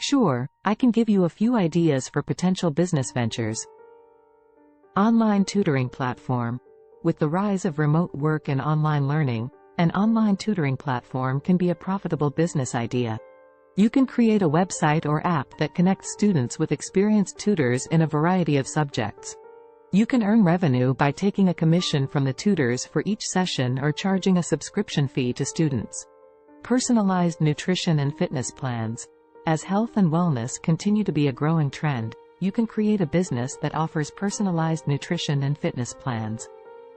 Sure, I can give you a few ideas for potential business ventures. Online tutoring platform. With the rise of remote work and online learning, an online tutoring platform can be a profitable business idea. You can create a website or app that connects students with experienced tutors in a variety of subjects. You can earn revenue by taking a commission from the tutors for each session or charging a subscription fee to students. Personalized nutrition and fitness plans. As health and wellness continue to be a growing trend, you can create a business that offers personalized nutrition and fitness plans.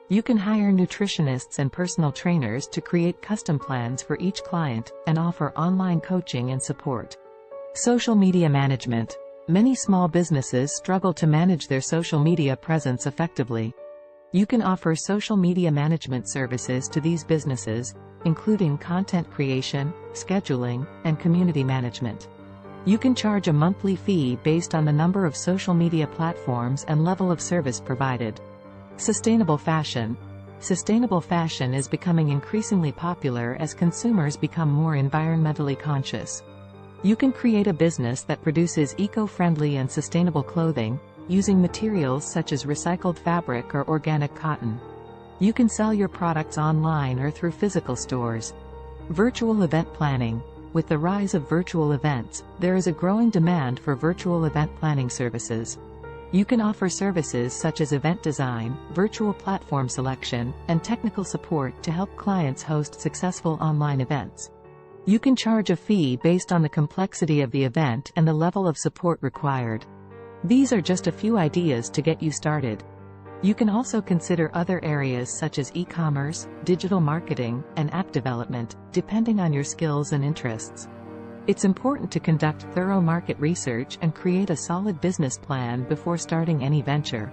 You can hire nutritionists and personal trainers to create custom plans for each client, and offer online coaching and support. Social media management. Many small businesses struggle to manage their social media presence effectively. You can offer social media management services to these businesses, including content creation, scheduling, and community management. You can charge a monthly fee based on the number of social media platforms and level of service provided. Sustainable fashion. Sustainable fashion is becoming increasingly popular as consumers become more environmentally conscious. You can create a business that produces eco-friendly and sustainable clothing, using materials such as recycled fabric or organic cotton. You can sell your products online or through physical stores. Virtual event planning. With the rise of virtual events, there is a growing demand for virtual event planning services. You can offer services such as event design, virtual platform selection, and technical support to help clients host successful online events. You can charge a fee based on the complexity of the event and the level of support required. These are just a few ideas to get you started. You can also consider other areas such as e-commerce, digital marketing, and app development, depending on your skills and interests. It's important to conduct thorough market research and create a solid business plan before starting any venture.